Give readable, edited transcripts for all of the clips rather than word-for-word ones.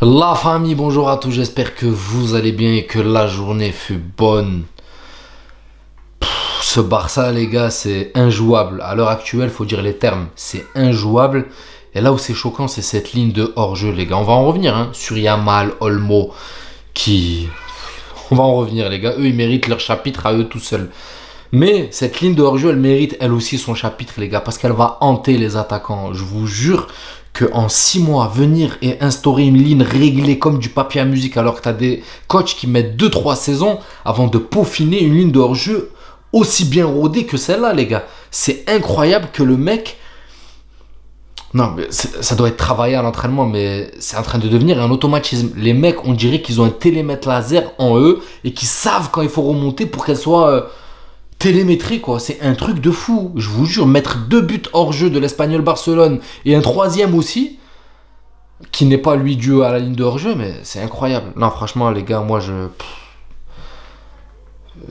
La famille, bonjour à tous, j'espère que vous allez bien et que la journée fut bonne. Ce Barça, les gars, c'est injouable. À l'heure actuelle, faut dire les termes, c'est injouable. Et là où c'est choquant, c'est cette ligne de hors-jeu, les gars. On va en revenir, hein, sur Yamal, Olmo, qui... On va en revenir, les gars. Eux, ils méritent leur chapitre à eux tout seuls. Mais cette ligne de hors-jeu, elle mérite elle aussi son chapitre, les gars, parce qu'elle va hanter les attaquants. Je vous jure qu'en 6 mois, venir et instaurer une ligne réglée comme du papier à musique, alors que tu as des coachs qui mettent 2-3 saisons avant de peaufiner une ligne de hors-jeu aussi bien rodée que celle-là, les gars. C'est incroyable que le mec... Non, mais ça doit être travaillé à l'entraînement, mais c'est en train de devenir un automatisme. Les mecs, on dirait qu'ils ont un télémètre laser en eux et qu'ils savent quand il faut remonter pour qu'elle soit... télémétrie, quoi. C'est un truc de fou. Je vous jure, mettre 2 buts hors jeu de l'Espagnol Barcelone et un troisième aussi, qui n'est pas lui dû à la ligne de hors jeu, mais c'est incroyable. Non, franchement, les gars, moi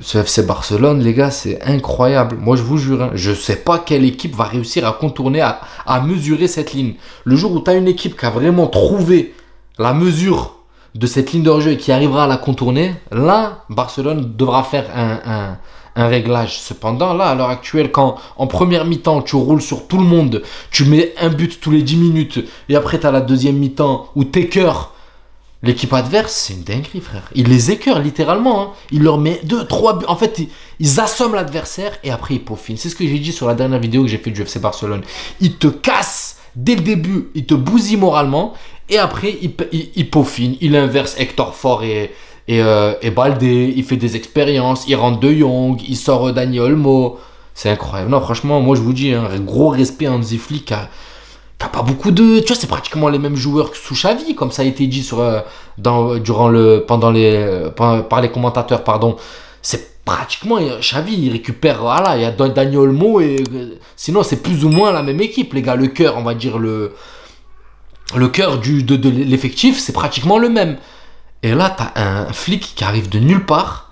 ce FC Barcelone, les gars, c'est incroyable. Moi, je vous jure, hein, je sais pas quelle équipe va réussir à contourner, à mesurer cette ligne. Le jour où tu as une équipe qui a vraiment trouvé la mesure de cette ligne de hors jeu et qui arrivera à la contourner, là, Barcelone devra faire un réglage. Cependant, là, à l'heure actuelle, quand en première mi-temps, tu roules sur tout le monde, tu mets un but tous les 10 minutes, et après, tu as la deuxième mi-temps où t'écœures l'équipe adverse, c'est une dinguerie, frère. Il les écœure, littéralement. Hein. Il leur met 2-3 buts. En fait, ils assomment l'adversaire, et après, ils peaufinent. C'est ce que j'ai dit sur la dernière vidéo que j'ai fait du FC Barcelone. Ils te cassent dès le début, ils te bousillent moralement, et après, ils peaufinent. Il inverse Hector Fort et Baldé, il fait des expériences, il rentre De Jong, il sort Dani Olmo. C'est incroyable. Non, franchement, moi je vous dis, hein, gros respect à Hansi Flick qui a pas beaucoup de... Tu vois, c'est pratiquement les mêmes joueurs que sous Xavi, comme ça a été dit par les commentateurs, pardon. C'est pratiquement Xavi, il récupère, voilà, il y a Dani Olmo et sinon c'est plus ou moins la même équipe, les gars. Le cœur, on va dire le cœur de l'effectif, c'est pratiquement le même. Et là, tu as un flic qui arrive de nulle part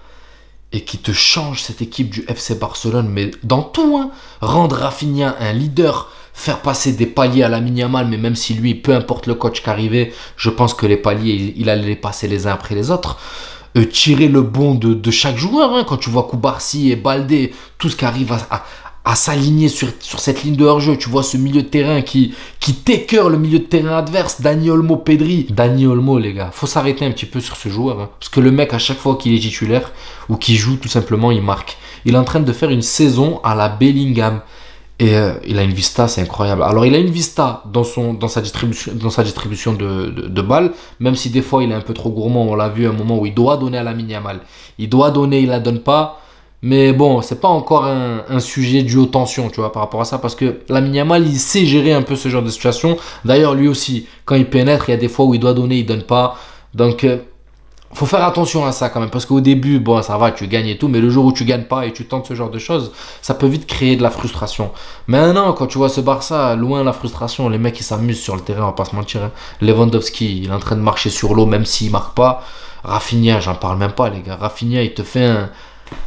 et qui te change cette équipe du FC Barcelone, mais dans tout, hein. Rendre Rafinha un leader, faire passer des paliers à Lamine Yamal, mais même si lui, peu importe le coach qui arrivait, je pense que les paliers, il allait les passer les uns après les autres. Tirer le bon de chaque joueur, hein. Quand tu vois Koubarsi et Baldé, tout ce qui arrive à s'aligner sur cette ligne de hors-jeu. Tu vois ce milieu de terrain qui t'écœure le milieu de terrain adverse. Dani Olmo, Pedri. Dani Olmo, les gars, faut s'arrêter un petit peu sur ce joueur. Hein, parce que le mec, à chaque fois qu'il est titulaire ou qu'il joue, tout simplement, il marque. Il est en train de faire une saison à la Bellingham. Et il a une vista, c'est incroyable. Alors, il a une vista dans sa distribution de balles, même si des fois, il est un peu trop gourmand. On l'a vu à un moment où il doit donner à Lamine Yamal. Il doit donner, il la donne pas. Mais bon, c'est pas encore un sujet dû aux tensions, tu vois, par rapport à ça. Parce que Lamine Yamal, il sait gérer un peu ce genre de situation. D'ailleurs, lui aussi, quand il pénètre, il y a des fois où il doit donner, il donne pas. Donc, faut faire attention à ça quand même. Parce qu'au début, bon, ça va, tu gagnes et tout. Mais le jour où tu gagnes pas et tu tentes ce genre de choses, ça peut vite créer de la frustration. Maintenant, quand tu vois ce Barça, loin la frustration, les mecs, ils s'amusent sur le terrain, on va pas se mentir. Hein. Lewandowski, il est en train de marcher sur l'eau, même s'il marque pas. Rafinha, j'en parle même pas, les gars. Rafinha, il te fait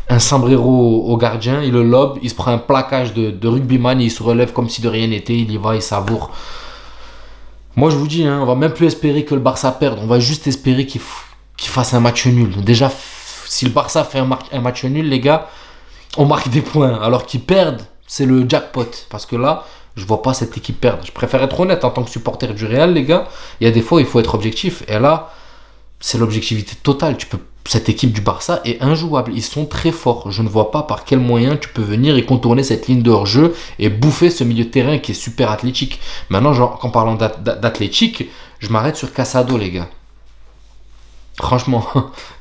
un sombrero au gardien, il le lobe, il se prend un plaquage de rugbyman, il se relève comme si de rien n'était, il y va, il savoure. Moi je vous dis, hein, on va même plus espérer que le Barça perde, on va juste espérer qu'il fasse un match nul. Déjà, si le Barça fait un match nul, les gars, on marque des points, alors qu'ils perdent, c'est le jackpot. Parce que là, je vois pas cette équipe perdre. Je préfère être honnête en tant que supporter du Real, les gars. Il y a des fois, il faut être objectif, et là, c'est l'objectivité totale. Cette équipe du Barça est injouable. Ils sont très forts. Je ne vois pas par quel moyen tu peux venir et contourner cette ligne de hors-jeu et bouffer ce milieu de terrain qui est super athlétique. Maintenant, genre, en parlant d'athlétique, je m'arrête sur Casado, les gars. Franchement,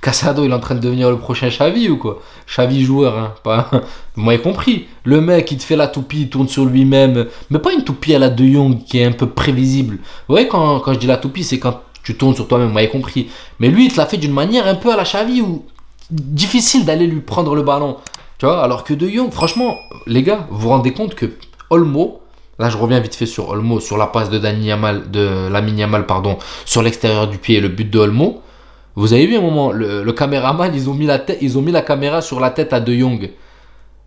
Casado, il est en train de devenir le prochain Xavi ou quoi? Xavi joueur, hein. Pas... Vous m'avez compris. Le mec, il te fait la toupie, il tourne sur lui-même. Mais pas une toupie à la De Jong qui est un peu prévisible. Vous voyez, quand je dis la toupie, c'est quand tu tournes sur toi-même, vous m'avez compris. Mais lui, il te l'a fait d'une manière un peu à la Xavi où difficile d'aller lui prendre le ballon. Tu vois, alors que De Jong, franchement, les gars, vous vous rendez compte que Olmo, là je reviens vite fait sur Olmo, sur la passe de Lamine Yamal, pardon, sur l'extérieur du pied et le but de Olmo. Vous avez vu un moment, le caméraman, ils ont mis la caméra sur la tête à De Jong.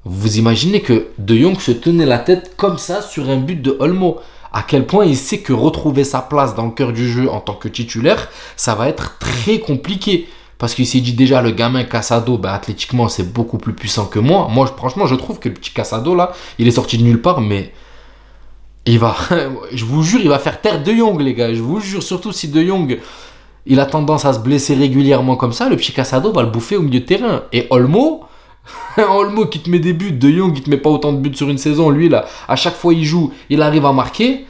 Vous imaginez que De Jong se tenait la tête comme ça sur un but de Olmo. à quel point il sait que retrouver sa place dans le cœur du jeu en tant que titulaire, ça va être très compliqué. Parce qu'il s'est dit déjà, le gamin Casado, bah, athlétiquement, c'est beaucoup plus puissant que moi. Moi, franchement, je trouve que le petit Casado, là, il est sorti de nulle part, mais il va, je vous jure, il va faire taire De Jong, les gars. Je vous jure, surtout si De Jong, il a tendance à se blesser régulièrement comme ça, le petit Casado va le bouffer au milieu de terrain. Et Olmo, Olmo qui te met des buts, De Jong qui te met pas autant de buts sur une saison, lui, là, à chaque fois il joue, il arrive à marquer.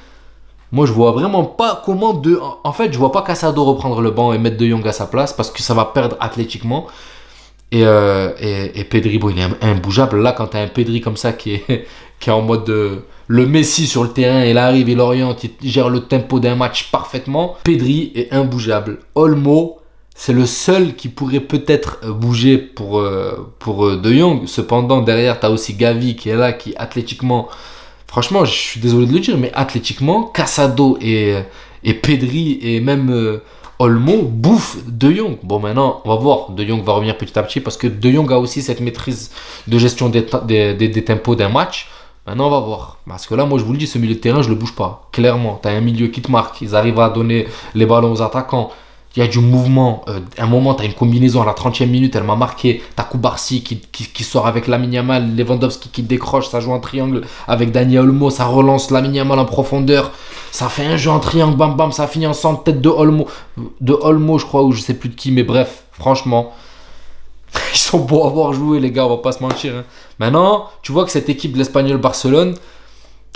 Moi, je vois vraiment pas comment En fait, je vois pas Casado reprendre le banc et mettre De Jong à sa place parce que ça va perdre athlétiquement. Et Pedri, bon, il est imbougeable. Là, quand tu as un Pedri comme ça qui est en mode le Messi sur le terrain, il arrive, il oriente, il gère le tempo d'un match parfaitement. Pedri est imbougeable. Olmo, c'est le seul qui pourrait peut-être bouger pour De Jong. Cependant, derrière, tu as aussi Gavi qui est là, qui athlétiquement... Franchement, je suis désolé de le dire, mais athlétiquement, Casado et Pedri et même Olmo bouffent De Jong. Bon, maintenant, on va voir. De Jong va revenir petit à petit parce que De Jong a aussi cette maîtrise de gestion des tempos d'un match. Maintenant, on va voir. Parce que là, moi, je vous le dis, ce milieu de terrain, je le bouge pas. Clairement, tu as un milieu qui te marque. Ils arrivent à donner les ballons aux attaquants. Il y a du mouvement. À un moment, tu as une combinaison à la 30e minute. Elle m'a marqué. Tu as Koubarsi qui sort avec Lamine Yamal. Lewandowski qui décroche. Ça joue en triangle avec Dani Olmo. Ça relance Lamine Yamal en profondeur. Ça fait un jeu en triangle. Bam bam. Ça finit en centre tête de Olmo. De Olmo, je crois, ou je sais plus de qui. Mais bref, franchement, ils sont beaux à voir jouer, les gars. On va pas se mentir. Hein. Maintenant, tu vois que cette équipe de l'Espagnol Barcelone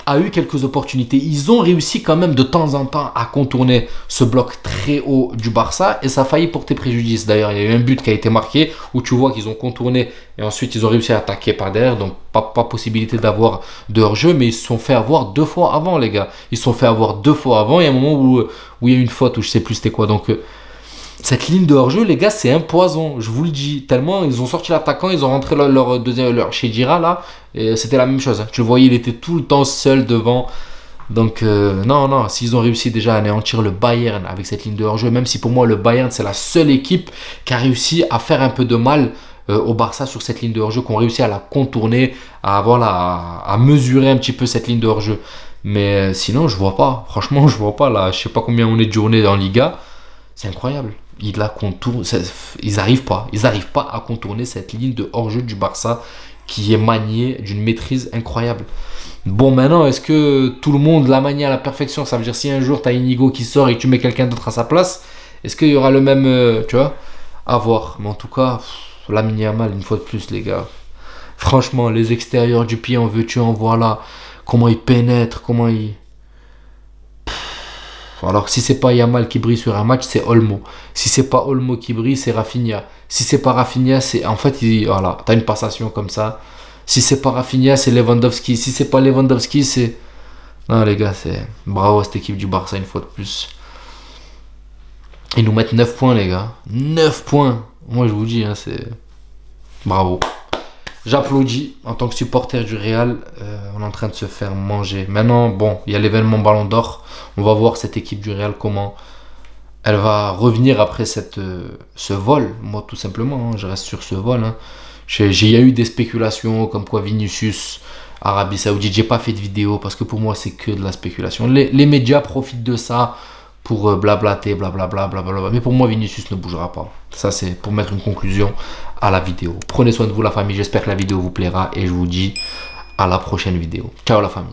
a eu quelques opportunités. Ils ont réussi quand même de temps en temps à contourner ce bloc très haut du Barça et ça a failli porter préjudice. D'ailleurs, il y a eu un but qui a été marqué où tu vois qu'ils ont contourné et ensuite ils ont réussi à attaquer par derrière. Donc pas possibilité d'avoir de hors-jeu, mais ils se sont fait avoir 2 fois avant, les gars. Ils se sont fait avoir 2 fois avant. Il y a un moment où il y a eu une faute où je sais plus c'était quoi. Donc cette ligne de hors-jeu, les gars, c'est un poison. Je vous le dis. Tellement ils ont sorti l'attaquant, ils ont rentré leur Chedira là. Et c'était la même chose. Hein. Tu le voyais, il était tout le temps seul devant. Donc, non. S'ils ont réussi déjà à anéantir le Bayern avec cette ligne de hors-jeu, même si pour moi, le Bayern, c'est la seule équipe qui a réussi à faire un peu de mal au Barça sur cette ligne de hors-jeu, qui ont réussi à la contourner, à mesurer un petit peu cette ligne de hors-jeu. Mais sinon, je vois pas. Franchement, je vois pas. Là, je sais pas combien on est de journées en Liga. C'est incroyable. Ils n'arrivent pas à contourner cette ligne de hors-jeu du Barça qui est maniée d'une maîtrise incroyable. Bon, maintenant, est-ce que tout le monde la manie à la perfection? Ça veut dire si un jour tu as Inigo qui sort et que tu mets quelqu'un d'autre à sa place, est-ce qu'il y aura le même, tu vois, à voir. Mais en tout cas, Lamine Yamal, une fois de plus, les gars. Franchement, les extérieurs du pied, en veux-tu, en voilà. Comment il pénètre, comment il... Alors si c'est pas Yamal qui brille sur un match, c'est Olmo. Si c'est pas Olmo qui brille, c'est Rafinha. Si c'est pas Rafinha, c'est... En fait, voilà, t'as une passation comme ça. Si c'est pas Rafinha, c'est Lewandowski. Si c'est pas Lewandowski, c'est... Non, les gars, c'est... Bravo à cette équipe du Barça, une fois de plus. Ils nous mettent 9 points, les gars. 9 points. Moi, je vous dis, hein, c'est... Bravo. J'applaudis en tant que supporter du Real. On est en train de se faire manger. Maintenant, bon, il y a l'événement Ballon d'Or. On va voir cette équipe du Real comment elle va revenir après ce vol. Moi, tout simplement, hein, je reste sur ce vol. Hein. Il y a eu des spéculations comme quoi Vinicius, Arabie Saoudite. J'ai pas fait de vidéo parce que pour moi, c'est que de la spéculation. Les médias profitent de ça pour blablater, blablabla. Mais pour moi, Vinicius ne bougera pas. Ça, c'est pour mettre une conclusion à la vidéo. Prenez soin de vous, la famille. J'espère que la vidéo vous plaira et je vous dis à la prochaine vidéo. Ciao, la famille.